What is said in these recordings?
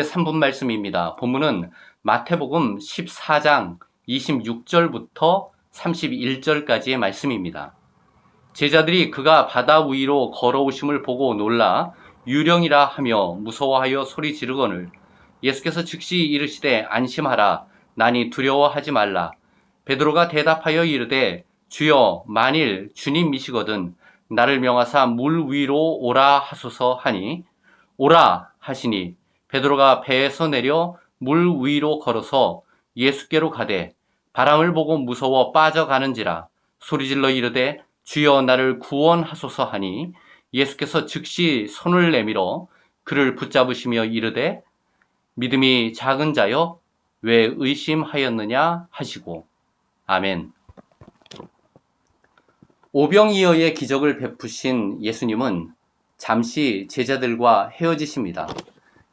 3분 말씀입니다. 본문은 마태복음 14장 26절부터 31절까지의 말씀입니다. 제자들이 그가 바다 위로 걸어오심을 보고 놀라 유령이라 하며 무서워하여 소리 지르거늘 예수께서 즉시 이르시되 안심하라 나니 두려워하지 말라. 베드로가 대답하여 이르되 주여 만일 주님이시거든 나를 명하사 물 위로 오라 하소서 하니 오라 하시니 베드로가 배에서 내려 물 위로 걸어서 예수께로 가되 바람을 보고 무서워 빠져가는지라 소리질러 이르되 주여 나를 구원하소서 하니 예수께서 즉시 손을 내밀어 그를 붙잡으시며 이르되 믿음이 작은 자여 왜 의심하였느냐 하시고 아멘. 오병이어의 기적을 베푸신 예수님은 잠시 제자들과 헤어지십니다.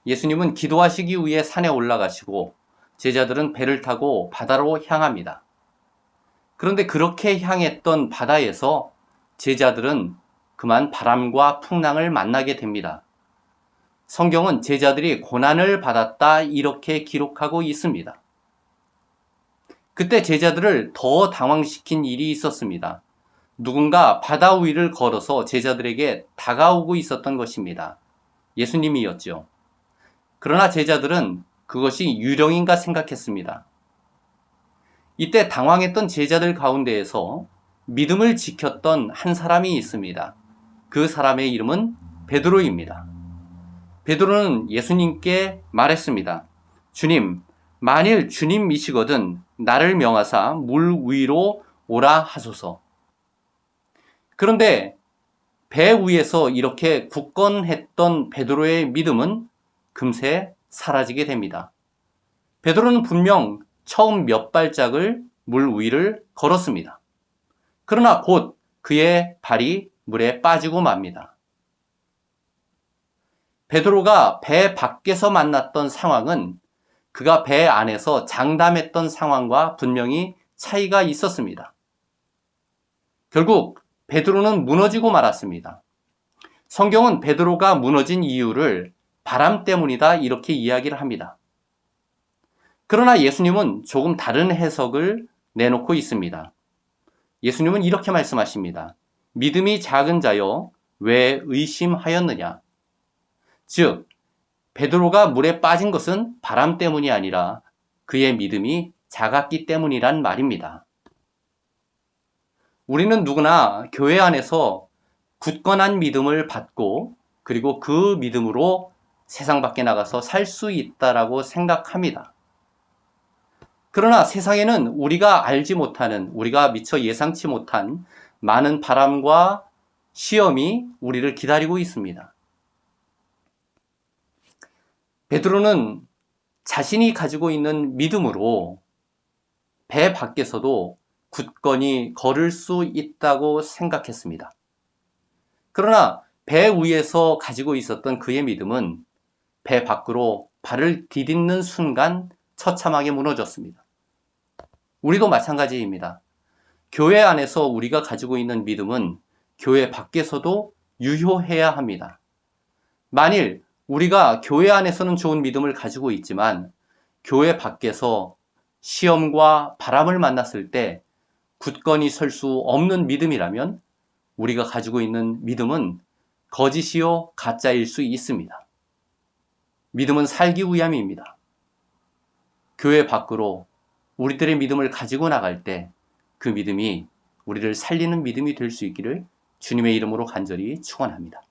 예수님은 기도하시기 위해 산에 올라가시고 제자들은 배를 타고 바다로 향합니다. 그런데 그렇게 향했던 바다에서 제자들은 그만 바람과 풍랑을 만나게 됩니다. 성경은 제자들이 고난을 받았다 이렇게 기록하고 있습니다. 그때 제자들을 더 당황시킨 일이 있었습니다. 누군가 바다 위를 걸어서 제자들에게 다가오고 있었던 것입니다. 예수님이었죠. 그러나 제자들은 그것이 유령인가 생각했습니다. 이때 당황했던 제자들 가운데에서 믿음을 지켰던 한 사람이 있습니다. 그 사람의 이름은 베드로입니다. 베드로는 예수님께 말했습니다. 주님, 만일 주님이시거든 나를 명하사 물 위로 오라 하소서. 그런데 배 위에서 이렇게 굳건했던 베드로의 믿음은 금세 사라지게 됩니다. 베드로는 분명 처음 몇 발짝을 물 위를 걸었습니다. 그러나 곧 그의 발이 물에 빠지고 맙니다. 베드로가 배 밖에서 만났던 상황은 그가 배 안에서 장담했던 상황과 분명히 차이가 있었습니다. 결국 베드로는 무너지고 말았습니다. 성경은 베드로가 무너진 이유를 바람 때문이다 이렇게 이야기를 합니다. 그러나 예수님은 조금 다른 해석을 내놓고 있습니다. 예수님은 이렇게 말씀하십니다. 믿음이 작은 자여 왜 의심하였느냐? 즉 베드로가 물에 빠진 것은 바람 때문이 아니라 그의 믿음이 작았기 때문이란 말입니다. 우리는 누구나 교회 안에서 굳건한 믿음을 받고 그리고 그 믿음으로 세상 밖에 나가서 살 수 있다라고 생각합니다. 그러나 세상에는 우리가 알지 못하는, 우리가 미처 예상치 못한 많은 바람과 시험이 우리를 기다리고 있습니다. 베드로는 자신이 가지고 있는 믿음으로 배 밖에서도 굳건히 걸을 수 있다고 생각했습니다. 그러나 배 위에서 가지고 있었던 그의 믿음은 배 밖으로 발을 디딛는 순간 처참하게 무너졌습니다. 우리도 마찬가지입니다. 교회 안에서 우리가 가지고 있는 믿음은 교회 밖에서도 유효해야 합니다. 만일 우리가 교회 안에서는 좋은 믿음을 가지고 있지만 교회 밖에서 시험과 바람을 만났을 때 굳건히 설 수 없는 믿음이라면 우리가 가지고 있는 믿음은 거짓이요 가짜일 수 있습니다. 믿음은 살기 위함입니다. 교회 밖으로 우리들의 믿음을 가지고 나갈 때 그 믿음이 우리를 살리는 믿음이 될 수 있기를 주님의 이름으로 간절히 축원합니다.